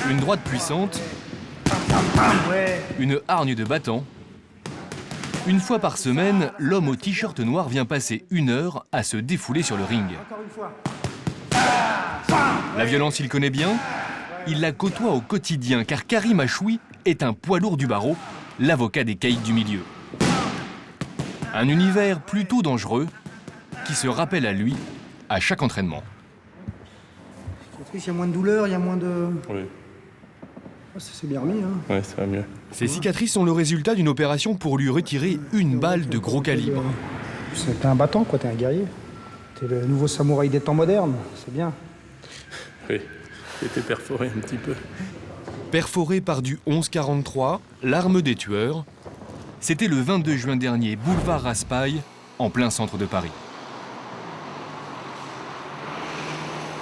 Une droite puissante, une hargne de battant. Une fois par semaine, l'homme au t-shirt noir vient passer 1 heure à se défouler sur le ring. La violence, il connaît bien. Il la côtoie au quotidien, car Karim Achoui est un poids lourd du barreau, l'avocat des caïds du milieu. Un univers plutôt dangereux qui se rappelle à lui à chaque entraînement. Il y a moins de douleur, il y a moins de... Oui. Ça s'est bien remis, hein. Ouais, ça va mieux. Ces cicatrices sont le résultat d'une opération pour lui retirer une balle de gros calibre. T'es un battant, quoi, t'es un guerrier. T'es le nouveau samouraï des temps modernes, c'est bien. Oui, j'ai été perforé un petit peu. Perforé par du 11-43, l'arme des tueurs, c'était le 22 juin dernier, boulevard Raspail, en plein centre de Paris.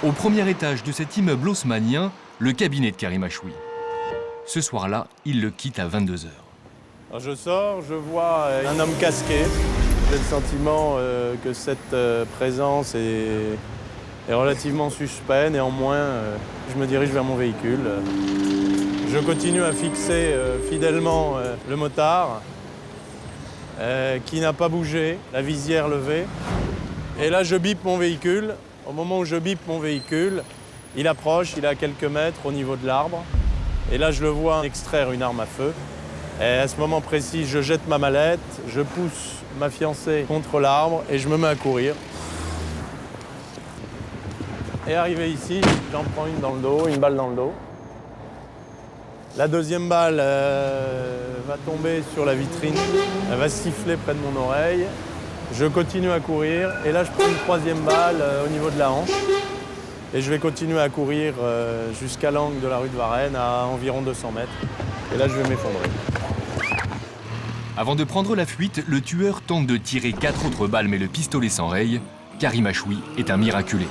Au premier étage de cet immeuble haussmannien, le cabinet de Karim Achoui. Ce soir-là, il le quitte à 22 h. Alors je sors, je vois un homme casqué. J'ai le sentiment que cette présence est relativement suspecte. Néanmoins, je me dirige vers mon véhicule. Je continue à fixer fidèlement le motard qui n'a pas bougé, la visière levée. Et là, je bip mon véhicule. Au moment où je bip mon véhicule, il approche, il est à quelques mètres au niveau de l'arbre. Et là, je le vois extraire une arme à feu. Et à ce moment précis, je jette ma mallette, je pousse ma fiancée contre l'arbre et je me mets à courir. Et arrivé ici, j'en prends une dans le dos, une balle dans le dos. La deuxième balle va tomber sur la vitrine, elle va siffler près de mon oreille. Je continue à courir et là je prends une troisième balle au niveau de la hanche. Et je vais continuer à courir jusqu'à l'angle de la rue de Varennes à environ 200 mètres. Et là je vais m'effondrer. Avant de prendre la fuite, le tueur tente de tirer 4 autres balles, mais le pistolet s'enraye. Karim Achoui est un miraculé.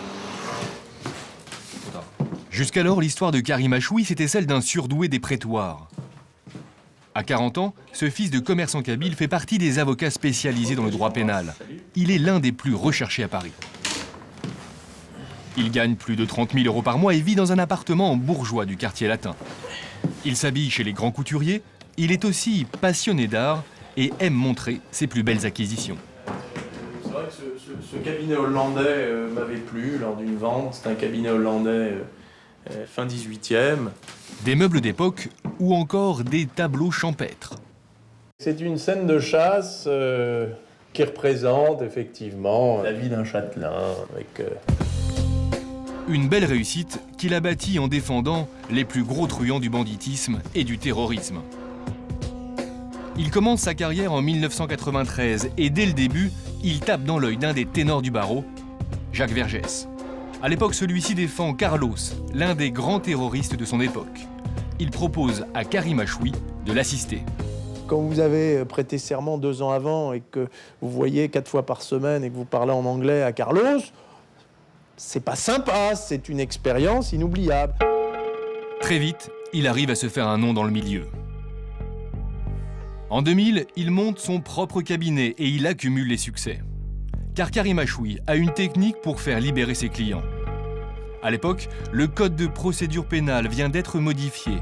Jusqu'alors, l'histoire de Karim Achoui, c'était celle d'un surdoué des prétoires. À 40 ans, ce fils de commerçant kabyle fait partie des avocats spécialisés dans le droit pénal. Il est l'un des plus recherchés à Paris. Il gagne plus de 30 000 € par mois et vit dans un appartement en bourgeois du quartier latin. Il s'habille chez les grands couturiers, il est aussi passionné d'art et aime montrer ses plus belles acquisitions. C'est vrai que ce cabinet hollandais m'avait plu lors d'une vente. C'est un cabinet hollandais fin 18e. Des meubles d'époque ou encore des tableaux champêtres. C'est une scène de chasse qui représente effectivement la vie d'un châtelain avec... Une belle réussite qu'il a bâtie en défendant les plus gros truands du banditisme et du terrorisme. Il commence sa carrière en 1993 et dès le début, il tape dans l'œil d'un des ténors du barreau, Jacques Vergès. À l'époque, celui-ci défend Carlos, l'un des grands terroristes de son époque. Il propose à Karim Achoui de l'assister. Quand vous avez prêté serment 2 ans avant et que vous voyez 4 fois par semaine et que vous parlez en anglais à Carlos, c'est pas sympa, c'est une expérience inoubliable. Très vite, il arrive à se faire un nom dans le milieu. En 2000, il monte son propre cabinet et il accumule les succès. Car Karim Achoui a une technique pour faire libérer ses clients. À l'époque, le code de procédure pénale vient d'être modifié.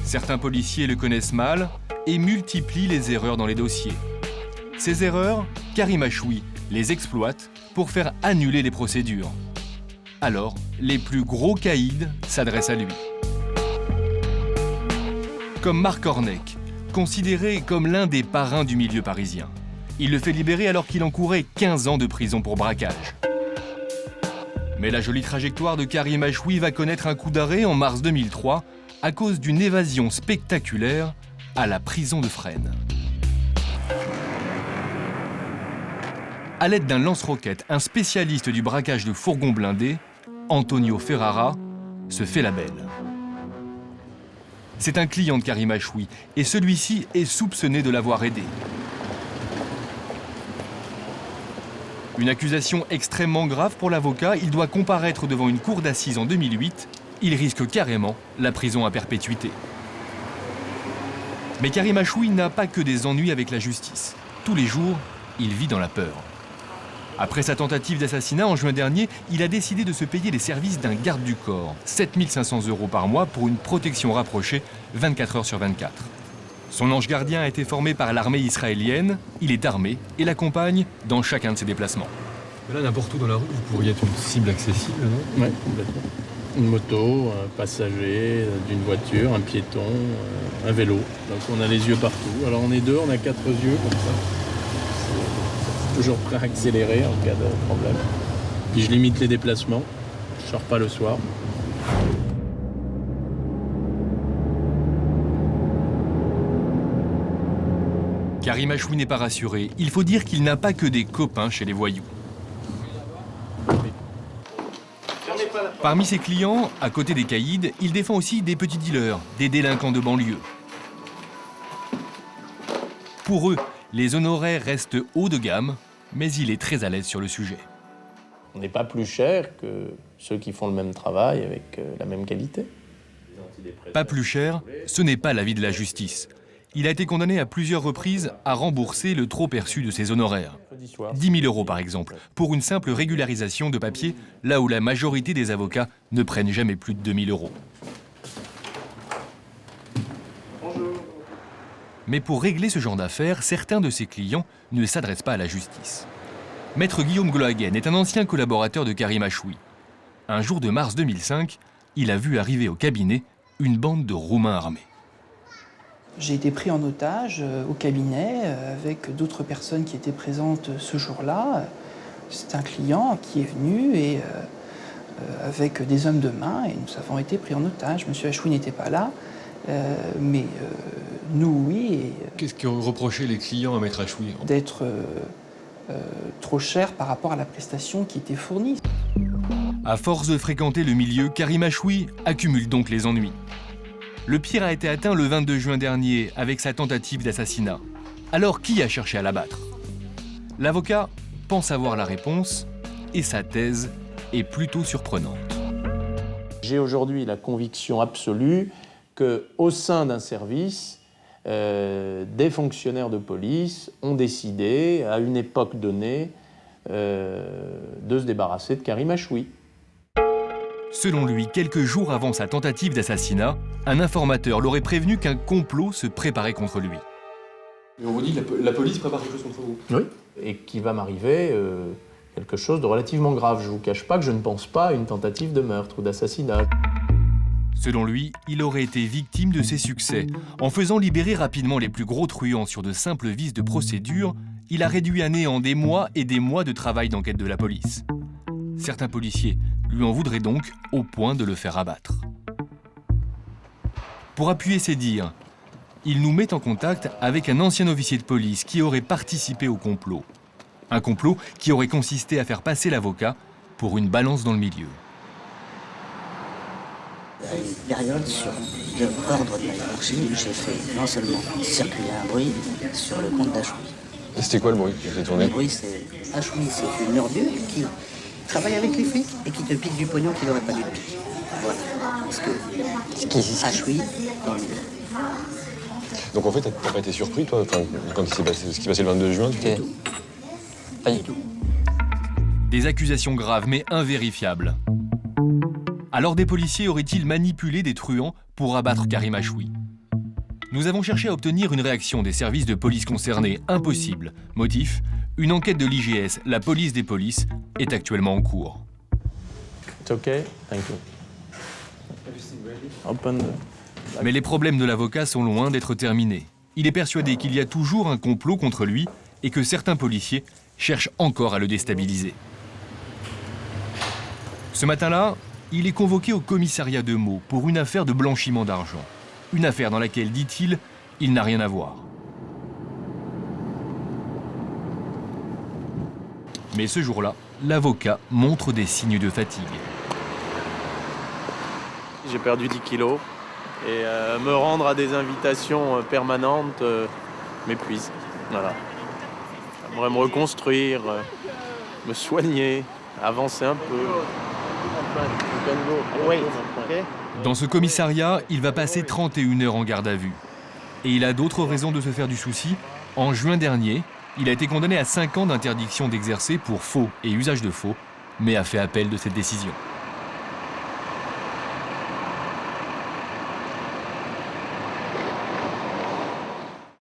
Certains policiers le connaissent mal et multiplient les erreurs dans les dossiers. Ces erreurs, Karim Achoui les exploite pour faire annuler les procédures. Alors, les plus gros caïds s'adressent à lui. Comme Marc Ornec, considéré comme l'un des parrains du milieu parisien. Il le fait libérer alors qu'il encourait 15 ans de prison pour braquage. Mais la jolie trajectoire de Karim Achoui va connaître un coup d'arrêt en mars 2003 à cause d'une évasion spectaculaire à la prison de Fresnes. À l'aide d'un lance-roquette, un spécialiste du braquage de fourgons blindés, Antonio Ferrara, se fait la belle. C'est un client de Karim Achoui et celui-ci est soupçonné de l'avoir aidé. Une accusation extrêmement grave pour l'avocat, il doit comparaître devant une cour d'assises en 2008. Il risque carrément la prison à perpétuité. Mais Karim Achoui n'a pas que des ennuis avec la justice. Tous les jours, il vit dans la peur. Après sa tentative d'assassinat en juin dernier, il a décidé de se payer les services d'un garde du corps, 7 500 € par mois pour une protection rapprochée 24 heures sur 24. Son ange gardien a été formé par l'armée israélienne, il est armé et l'accompagne dans chacun de ses déplacements. Là, n'importe où dans la rue, vous pourriez être une cible accessible, non? Oui, complètement. Une moto, un passager d'une voiture, un piéton, un vélo. Donc on a les yeux partout. Alors on est deux, on a 4 yeux comme ça. C'est toujours prêt à accélérer en cas de problème. Puis je limite les déplacements. Je sors pas le soir. Karim Achoui n'est pas rassuré. Il faut dire qu'il n'a pas que des copains chez les voyous. Parmi ses clients, à côté des caïds, il défend aussi des petits dealers, des délinquants de banlieue. Pour eux, les honoraires restent haut de gamme, mais il est très à l'aise sur le sujet. On n'est pas plus cher que ceux qui font le même travail avec la même qualité. Pas plus cher, ce n'est pas l'avis de la justice. Il a été condamné à plusieurs reprises à rembourser le trop perçu de ses honoraires. 10 000 € par exemple, pour une simple régularisation de papier, là où la majorité des avocats ne prennent jamais plus de 2 000 €. Mais pour régler ce genre d'affaires, certains de ses clients ne s'adressent pas à la justice. Maître Guillaume Glohagen est un ancien collaborateur de Karim Achoui. Un jour de mars 2005, il a vu arriver au cabinet une bande de Roumains armés. J'ai été pris en otage au cabinet avec d'autres personnes qui étaient présentes ce jour-là. C'est un client qui est venu et, avec des hommes de main et nous avons été pris en otage. Monsieur Achoui n'était pas là, mais nous, oui. Qu'est-ce qu'ont reproché les clients à Maître Achoui? D'être trop cher par rapport à la prestation qui était fournie. À force de fréquenter le milieu, Karim Achoui accumule donc les ennuis. Le pire a été atteint le 22 juin dernier avec sa tentative d'assassinat. Alors qui a cherché à l'abattre? L'avocat pense avoir la réponse et sa thèse est plutôt surprenante. J'ai aujourd'hui la conviction absolue qu'au sein d'un service, des fonctionnaires de police ont décidé, à une époque donnée, de se débarrasser de Karim Achoui. Selon lui, quelques jours avant sa tentative d'assassinat, un informateur l'aurait prévenu qu'un complot se préparait contre lui. Et on vous dit que la police prépare quelque chose contre vous? Oui. Et qu'il va m'arriver quelque chose de relativement grave. Je ne vous cache pas que je ne pense pas à une tentative de meurtre ou d'assassinat. Selon lui, il aurait été victime de ses succès. En faisant libérer rapidement les plus gros truands sur de simples vices de procédure, il a réduit à néant des mois et des mois de travail d'enquête de la police. Certains policiers lui en voudraient donc au point de le faire abattre. Pour appuyer ses dires, il nous met en contact avec un ancien officier de police qui aurait participé au complot. Un complot qui aurait consisté à faire passer l'avocat pour une balance dans le milieu. À une période sur l'ordre de la hiérarchie, j'ai fait non seulement circuler un bruit sur le compte d'Achoui. C'était quoi le bruit qui s'est tourné? Le bruit, c'est Achoui, c'est une ordure qui travaille avec les flics et qui te pique du pognon qu'il n'aurait pas dû te piquer. Voilà. Parce que Achoui, dans le... Donc en fait, t'as pas été surpris, toi, quand il s'est passé, ce qui s'est passé le 22 juin, tu t'es... Pas du tout. Des accusations graves mais invérifiables. Alors des policiers auraient-ils manipulé des truands pour abattre Karim Achoui? Nous avons cherché à obtenir une réaction des services de police concernés. Impossible. Motif, une enquête de l'IGS, la police des polices, est actuellement en cours. It's okay, thank you. Open the... Mais les problèmes de l'avocat sont loin d'être terminés. Il est persuadé qu'il y a toujours un complot contre lui et que certains policiers cherchent encore à le déstabiliser. Ce matin-là, il est convoqué au commissariat de Meaux pour une affaire de blanchiment d'argent. Une affaire dans laquelle, dit-il, il n'a rien à voir. Mais ce jour-là, l'avocat montre des signes de fatigue. J'ai perdu 10 kilos et me rendre à des invitations permanentes m'épuise. Voilà. J'aimerais me reconstruire, me soigner, avancer un peu. Dans ce commissariat, il va passer 31 heures en garde à vue. Et il a d'autres raisons de se faire du souci. En juin dernier, Il a été condamné à 5 ans d'interdiction d'exercer pour faux et usage de faux, mais a fait appel de cette décision.